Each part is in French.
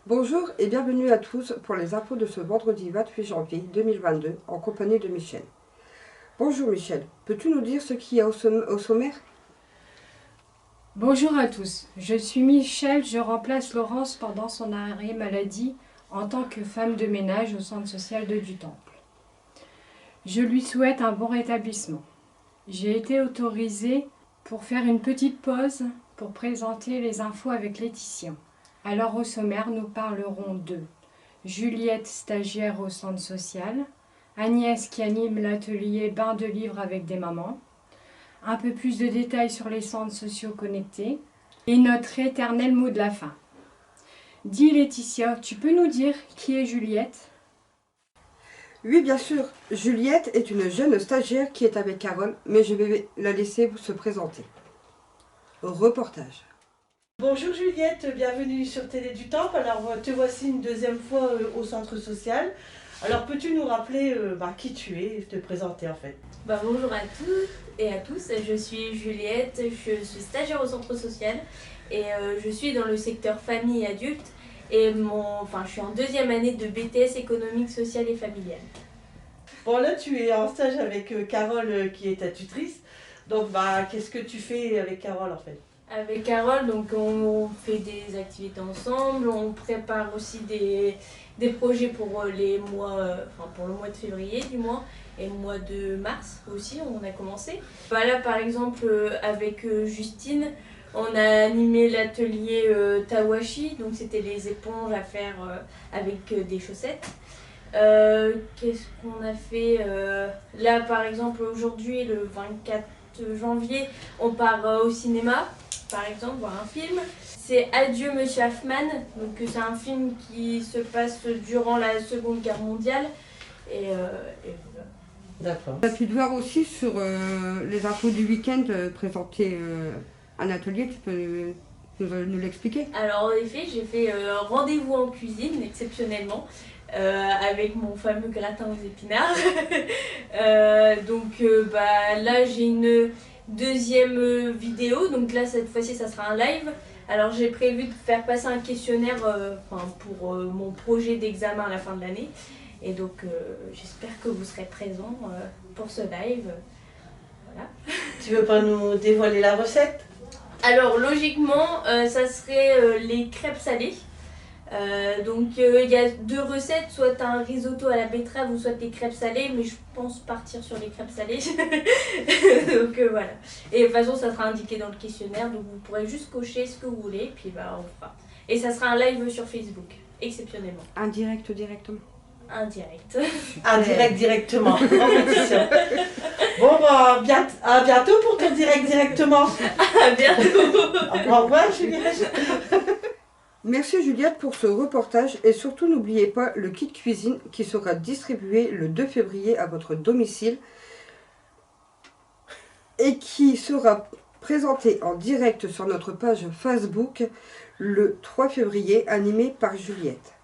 Bonjour et bienvenue à tous pour les infos de ce vendredi 28 janvier 2022 en compagnie de Michel. Bonjour Michel, peux-tu nous dire ce qu'il y a au sommaire? Bonjour à tous, je suis Michel, je remplace Laurence pendant son arrêt maladie en tant que femme de ménage au centre social de Dutemple. Je lui souhaite un bon rétablissement. J'ai été autorisée pour faire une petite pause pour présenter les infos avec Laetitia. Alors au sommaire, nous parlerons de Juliette, stagiaire au centre social, Agnès qui anime l'atelier bain de livres avec des mamans, un peu plus de détails sur les centres sociaux connectés et notre éternel mot de la fin. Dis Laetitia, tu peux nous dire qui est Juliette? Oui bien sûr, Juliette est une jeune stagiaire qui est avec Carole, mais je vais la laisser se présenter. Reportage. Bonjour Juliette, bienvenue sur Télé du Temple. Alors te voici une deuxième fois au centre social. Alors peux-tu nous rappeler qui tu es et te présenter en fait? Bonjour à toutes et à tous, je suis Juliette, je suis stagiaire au centre social et je suis dans le secteur famille et adulte et je suis en deuxième année de BTS économique, sociale et familiale. Bon là tu es en stage avec Carole qui est ta tutrice. Donc qu'est-ce que tu fais avec Carole en fait? Avec Carole, donc on fait des activités ensemble, on prépare aussi des projets pour les mois, pour le mois de février du mois et le mois de mars aussi, on a commencé. Là par exemple avec Justine, on a animé l'atelier Tawashi, donc c'était les éponges à faire avec des chaussettes. Qu'est-ce qu'on a fait là par exemple aujourd'hui le 24 janvier, on part au cinéma. Par exemple, voir un film. C'est Adieu Monsieur Hoffman, donc c'est un film qui se passe durant la Seconde Guerre mondiale. Et voilà. D'accord. Tu as pu te voir aussi sur les infos du week-end présenter un atelier, tu peux nous l'expliquer? Alors en effet, j'ai fait rendez-vous en cuisine exceptionnellement avec mon fameux gratin aux épinards. Là j'ai une deuxième vidéo, donc là cette fois-ci ça sera un live. Alors j'ai prévu de faire passer un questionnaire pour mon projet d'examen à la fin de l'année. Et donc j'espère que vous serez présents pour ce live. Voilà. Tu veux pas nous dévoiler la recette? Alors logiquement ça serait les crêpes salées. Il y a deux recettes, soit tu as un risotto à la betterave ou soit des crêpes salées, mais je pense partir sur les crêpes salées. Donc voilà. Et de toute façon ça sera indiqué dans le questionnaire, donc vous pourrez juste cocher ce que vous voulez, puis on fera. Et ça sera un live sur Facebook, exceptionnellement. Indirect directement. Indirect. Directement, en compétition. Bon à bientôt pour ton direct directement. À bientôt. Au revoir Juliette. Merci Juliette pour ce reportage et surtout n'oubliez pas le kit cuisine qui sera distribué le 2 février à votre domicile et qui sera présenté en direct sur notre page Facebook le 3 février animé par Juliette.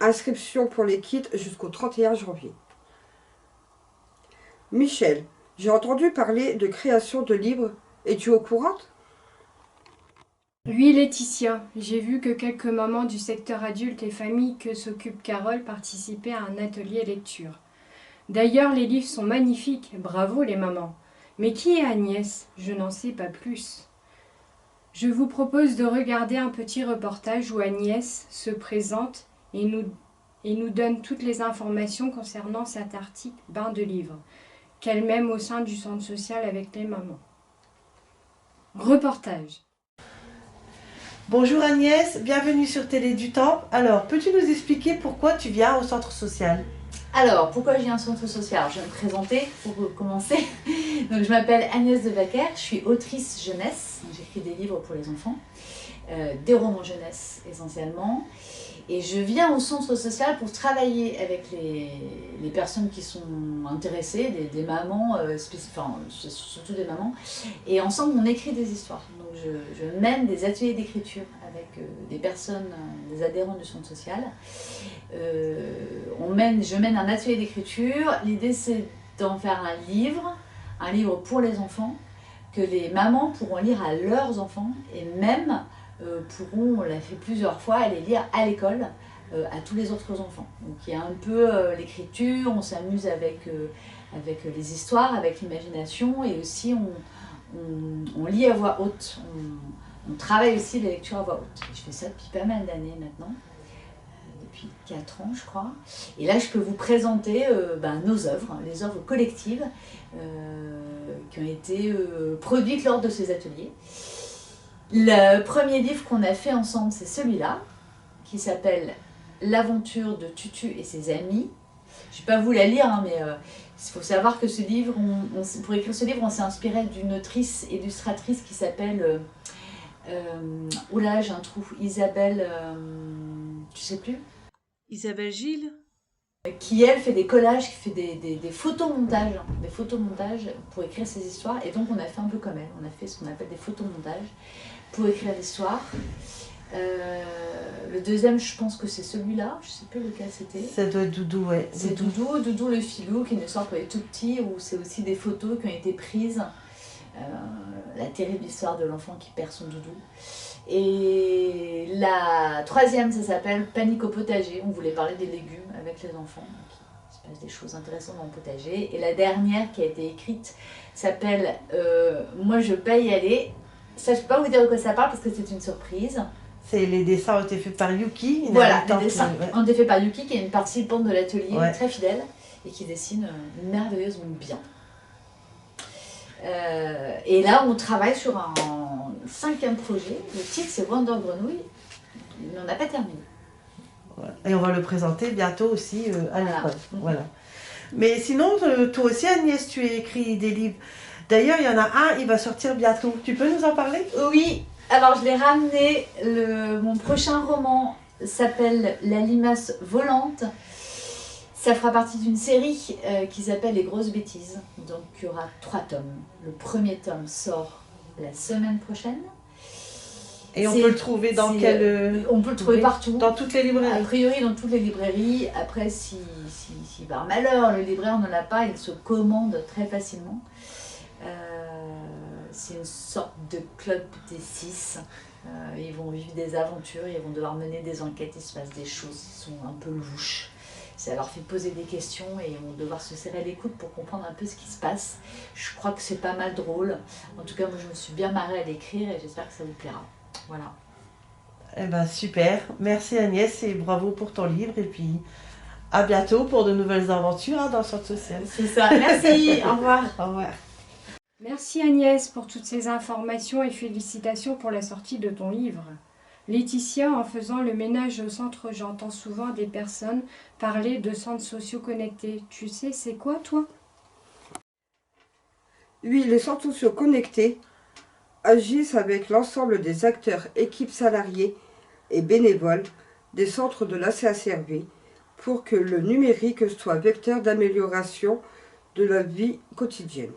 Inscription pour les kits jusqu'au 31 janvier. Michel, j'ai entendu parler de création de livres. Es-tu au courant? Oui Laetitia, j'ai vu que quelques mamans du secteur adulte et famille que s'occupe Carole participaient à un atelier lecture. D'ailleurs les livres sont magnifiques, bravo les mamans. Mais qui est Agnès? Je n'en sais pas plus. Je vous propose de regarder un petit reportage où Agnès se présente et nous donne toutes les informations concernant cet article bain de livres, qu'elle mène au sein du centre social avec les mamans. Reportage. Bonjour Agnès, bienvenue sur Télé du Temple. Alors, peux-tu nous expliquer pourquoi tu viens au centre social? Alors, pourquoi je viens au centre social? Alors, je vais me présenter pour commencer. Donc, je m'appelle Agnès Devaquer, je suis autrice jeunesse. J'écris des livres pour les enfants, des romans jeunesse essentiellement. Et je viens au centre social pour travailler avec les personnes qui sont intéressées, des mamans, surtout des mamans. Et ensemble, on écrit des histoires. Donc, je mène des ateliers d'écriture avec des personnes, des adhérents du centre social. Je mène un atelier d'écriture. L'idée, c'est d'en faire un livre pour les enfants, que les mamans pourront lire à leurs enfants et même pourront, on l'a fait plusieurs fois, aller lire à l'école à tous les autres enfants. Donc il y a un peu l'écriture, on s'amuse avec les histoires, avec l'imagination, et aussi on lit à voix haute. On travaille aussi la lecture à voix haute. Je fais ça depuis pas mal d'années maintenant, depuis 4 ans je crois. Et là je peux vous présenter nos œuvres, les œuvres collectives qui ont été produites lors de ces ateliers. Le premier livre qu'on a fait ensemble, c'est celui-là, qui s'appelle L'aventure de Tutu et ses amis. Je ne vais pas vous la lire, hein, mais il faut savoir que ce livre, pour écrire ce livre, on s'est inspiré d'une autrice illustratrice qui s'appelle, oula, j'ai un trou, Isabelle, tu sais plus? Isabelle Gilles. Qui elle fait des collages, qui fait des photomontages, pour écrire ses histoires. Et donc on a fait un peu comme elle, on a fait ce qu'on appelle des photomontages pour écrire l'histoire. Le deuxième, je pense que c'est celui-là, je sais plus lequel c'était. Ça doit être Doudou, ouais. C'est Doudou le filou, qui est une histoire pour les tout petits, où c'est aussi des photos qui ont été prises. La terrible histoire de l'enfant qui perd son doudou. Et la troisième, ça s'appelle Panique au potager. On voulait parler des légumes avec les enfants. Donc, il se passe des choses intéressantes dans le potager. Et la dernière qui a été écrite s'appelle Moi je paye aller. Ça, je ne peux pas vous dire de quoi ça parle parce que c'est une surprise. C'est les dessins ont été faits par Yuki. Voilà, les dessins ont été faits par Yuki, qui est une participante de l'atelier, ouais, très fidèle, et qui dessine merveilleusement bien. Et là, on travaille sur un 5e projet. Le titre, c'est Wonder Grenouille. Mais on n'a pas terminé. Ouais. Et on va le présenter bientôt aussi à l'école. Mmh. Voilà. Mais sinon, toi aussi, Agnès, tu as écrit des livres. D'ailleurs, il y en a un, il va sortir bientôt. Tu peux nous en parler? Oui, alors je l'ai ramené. Mon prochain roman s'appelle La limace volante. Ça fera partie d'une série qui s'appelle Les grosses bêtises. Donc il y aura 3 tomes. Le premier tome sort la semaine prochaine. Et on peut le trouver dans quel... On peut le trouver partout. Dans toutes les librairies. A priori dans toutes les librairies. Après, si par malheur le libraire ne l'a pas, il se commande très facilement. C'est une sorte de club des 6. Ils vont vivre des aventures, ils vont devoir mener des enquêtes, il se passe des choses qui sont un peu louches. Ça leur fait poser des questions et ils vont devoir se serrer les coudes pour comprendre un peu ce qui se passe. Je crois que c'est pas mal drôle. En tout cas, moi je me suis bien marrée à l'écrire et j'espère que ça vous plaira. Voilà. Eh ben super. Merci Agnès et bravo pour ton livre. Et puis à bientôt pour de nouvelles aventures dans le centre social. C'est ça. Merci. Au revoir. Au revoir. Merci Agnès pour toutes ces informations et félicitations pour la sortie de ton livre. Laetitia, en faisant le ménage au centre, j'entends souvent des personnes parler de centres sociaux connectés. Tu sais, c'est quoi toi? Oui, les centres sociaux connectés agissent avec l'ensemble des acteurs, équipes salariées et bénévoles des centres de la CACRV pour que le numérique soit vecteur d'amélioration de la vie quotidienne.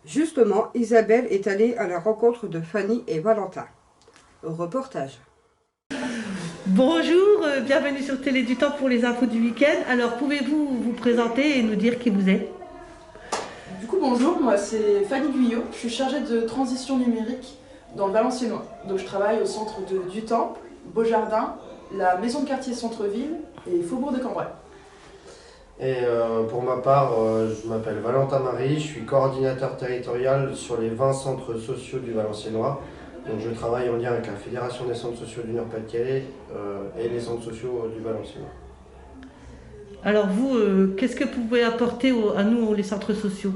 Justement, Isabelle est allée à la rencontre de Fanny et Valentin. Reportage. Bonjour, bienvenue sur Télé du Temps pour les infos du week-end. Alors pouvez-vous vous présenter et nous dire qui vous êtes? Du coup bonjour, moi c'est Fanny Guyot, je suis chargée de transition numérique dans le Valenciennois. Donc je travaille au centre du Temple, Beaujardin, la maison de quartier centre-ville et Faubourg de Cambrai. Et pour ma part, je m'appelle Valentin Marie, je suis coordinateur territorial sur les 20 centres sociaux du Valenciennois. Donc je travaille en lien avec la Fédération des centres sociaux du Nord-Pas-de-Calais et les centres sociaux du Valenciennois. Alors vous, qu'est-ce que vous pouvez apporter à nous, les centres sociaux?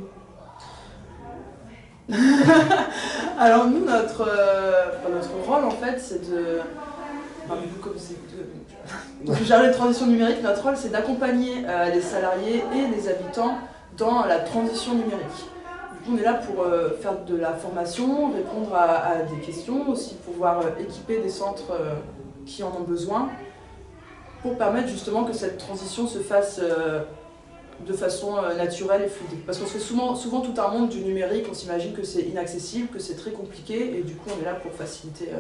Alors nous, notre rôle en fait c'est de... Enfin, du coup, comme c'est de gérer la transition numérique, notre rôle c'est d'accompagner les salariés et les habitants dans la transition numérique. Du coup, on est là pour faire de la formation, répondre à des questions, aussi pouvoir équiper des centres qui en ont besoin pour permettre justement que cette transition se fasse de façon naturelle et fluide. Parce qu'on se fait souvent tout un monde du numérique, on s'imagine que c'est inaccessible, que c'est très compliqué et du coup on est là pour faciliter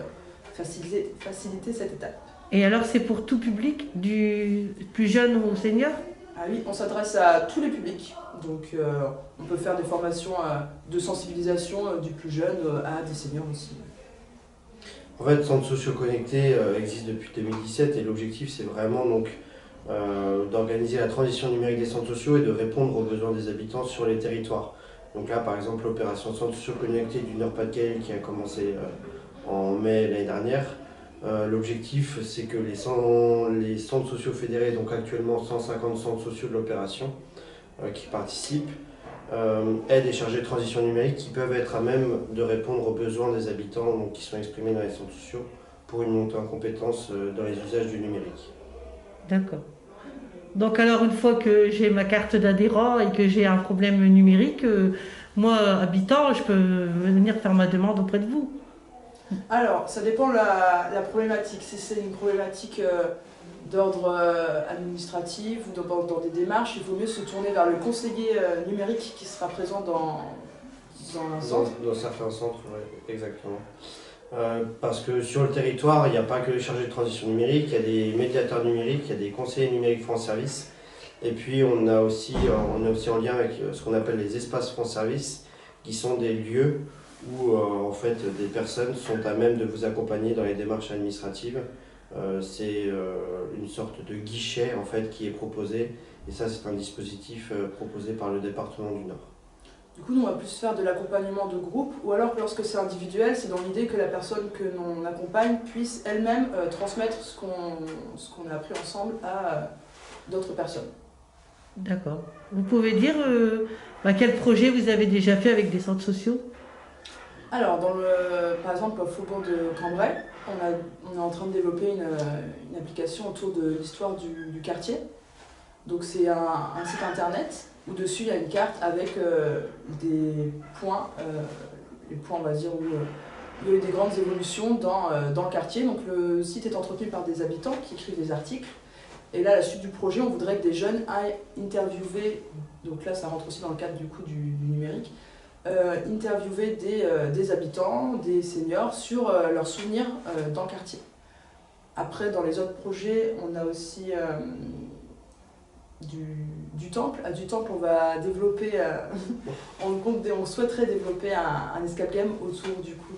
cette étape. Et alors c'est pour tout public, du plus jeune au senior? Ah oui, on s'adresse à tous les publics, donc on peut faire des formations de sensibilisation du plus jeune à des seniors aussi. En fait, Centres sociaux connectés existe depuis 2017 et l'objectif c'est vraiment donc d'organiser la transition numérique des centres sociaux et de répondre aux besoins des habitants sur les territoires. Donc là, par exemple, l'opération Centres sociaux connectés du Nord-Pas-de-Calais qui a commencé en mai l'année dernière. L'objectif, c'est que les centres sociaux fédérés, donc actuellement 150 centres sociaux de l'opération qui participent, aident et chargés de transition numérique qui peuvent être à même de répondre aux besoins des habitants donc, qui sont exprimés dans les centres sociaux pour une montée en compétences dans les usages du numérique. D'accord. Donc alors une fois que j'ai ma carte d'adhérent et que j'ai un problème numérique, moi, habitant, je peux venir faire ma demande auprès de vous. Alors, ça dépend de la problématique. Si c'est une problématique d'ordre administratif ou dans des démarches, il vaut mieux se tourner vers le conseiller numérique qui sera présent dans un centre. Dans certains centres, oui, exactement. Parce que sur le territoire, il n'y a pas que les chargés de transition numérique, il y a des médiateurs numériques, il y a des conseillers numériques France Service. Et puis on est aussi en lien avec ce qu'on appelle les espaces France Service, qui sont des lieux où en fait des personnes sont à même de vous accompagner dans les démarches administratives. C'est une sorte de guichet en fait qui est proposé, et ça c'est un dispositif proposé par le département du Nord. Du coup, nous, on va plus faire de l'accompagnement de groupe, ou alors lorsque c'est individuel, c'est dans l'idée que la personne que l'on accompagne puisse elle-même transmettre ce qu'on a appris ensemble à d'autres personnes. D'accord. Vous pouvez dire quel projet vous avez déjà fait avec des centres sociaux? Alors, par exemple, au Faubourg de Cambrai, on est en train de développer une application autour de l'histoire du quartier. Donc c'est un site internet où dessus il y a une carte avec des points, les points on va dire où il y a eu des grandes évolutions dans le quartier. Donc le site est entretenu par des habitants qui écrivent des articles. Et là, à la suite du projet, on voudrait que des jeunes aillent interviewer, donc là ça rentre aussi dans le cadre du coup du numérique, interviewer des habitants, des seniors sur leurs souvenirs dans le quartier. Après, dans les autres projets, on a aussi du temple. À du temple, on va développer, on souhaiterait développer un escape game autour du coup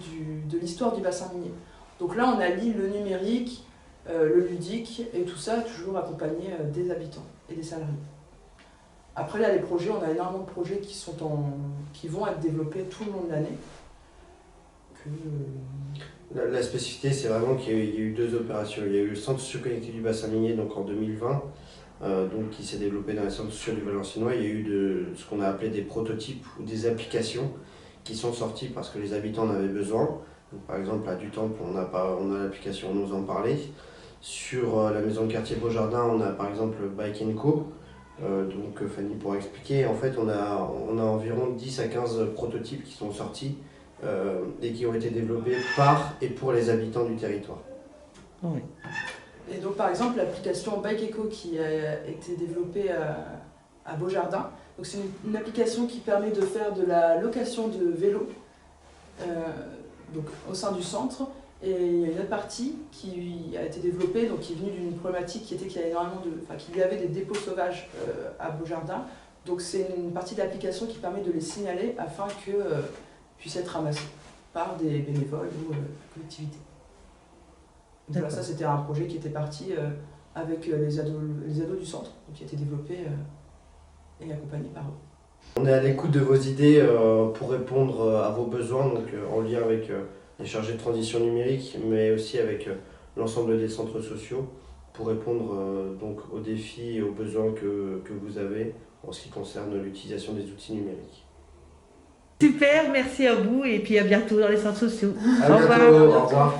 de l'histoire du bassin minier. Donc là, on allie le numérique, le ludique et tout ça, toujours accompagné des habitants et des salariés. Après, là, les projets, on a énormément de projets qui vont être développés tout le long de l'année. La spécificité, c'est vraiment qu'il y a eu deux opérations. Il y a eu le centre socio-connecté du bassin minier donc en 2020, donc qui s'est développé dans les centres sociaux du Valenciennois. Il y a eu ce qu'on a appelé des prototypes ou des applications qui sont sorties parce que les habitants en avaient besoin. Donc, par exemple, à Dutemple, on a l'application Nous en parler. Sur la maison de quartier Beaujardin, on a par exemple Bike & Co. Donc Fanny pourra expliquer. En fait, on a environ 10 à 15 prototypes qui sont sortis et qui ont été développés par et pour les habitants du territoire. Oui. Et donc par exemple l'application Bike Eco qui a été développée à Beaujardin. Donc c'est une application qui permet de faire de la location de vélos donc au sein du centre. Et il y a une autre partie qui a été développée, donc qui est venue d'une problématique qui était qu'il y avait des dépôts sauvages à Beaujardin. Donc c'est une partie de l'application qui permet de les signaler afin que puissent être ramassés par des bénévoles ou collectivités. Voilà, ça c'était un projet qui était parti avec les ados du centre, donc qui a été développé et accompagné par eux. On est à l'écoute de vos idées pour répondre à vos besoins, donc en lien avec les chargés de transition numérique, mais aussi avec l'ensemble des centres sociaux, pour répondre donc aux défis et aux besoins que vous avez en ce qui concerne l'utilisation des outils numériques. Super, merci à vous et puis à bientôt dans les centres sociaux. À bientôt, au revoir.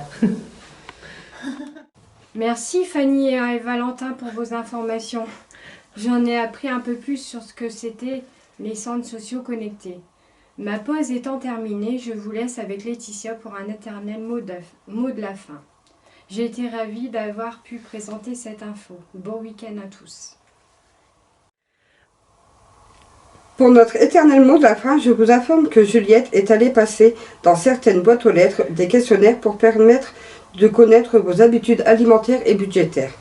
Merci Fanny et Valentin pour vos informations. J'en ai appris un peu plus sur ce que c'était les centres sociaux connectés. Ma pause étant terminée, je vous laisse avec Laetitia pour un éternel mot de la fin. J'ai été ravie d'avoir pu présenter cette info. Bon week-end à tous. Pour notre éternel mot de la fin, je vous informe que Juliette est allée passer dans certaines boîtes aux lettres des questionnaires pour permettre de connaître vos habitudes alimentaires et budgétaires.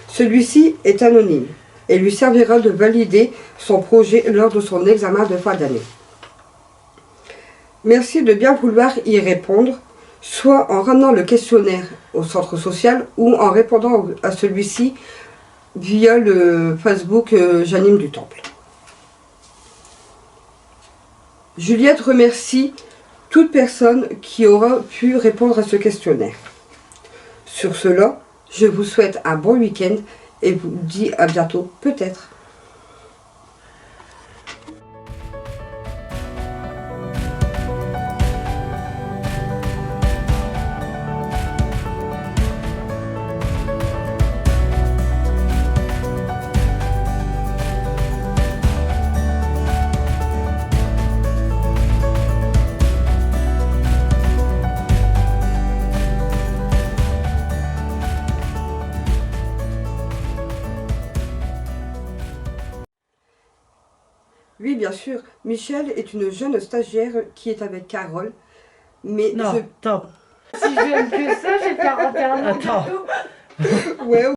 Celui-ci est anonyme et lui servira de valider son projet lors de son examen de fin d'année. Merci de bien vouloir y répondre. soit en ramenant le questionnaire au centre social ou en répondant à celui-ci via le Facebook J'anime du Temple. Juliette remercie toute personne qui aura pu répondre à ce questionnaire. Sur cela, je vous souhaite un bon week-end et vous dis à bientôt, peut-être. Oui, bien sûr. Michel est une jeune stagiaire qui est avec Carole. Mais Non, attends. Si je n'aime que ça, j'ai 41 ans. Attends. Ouais,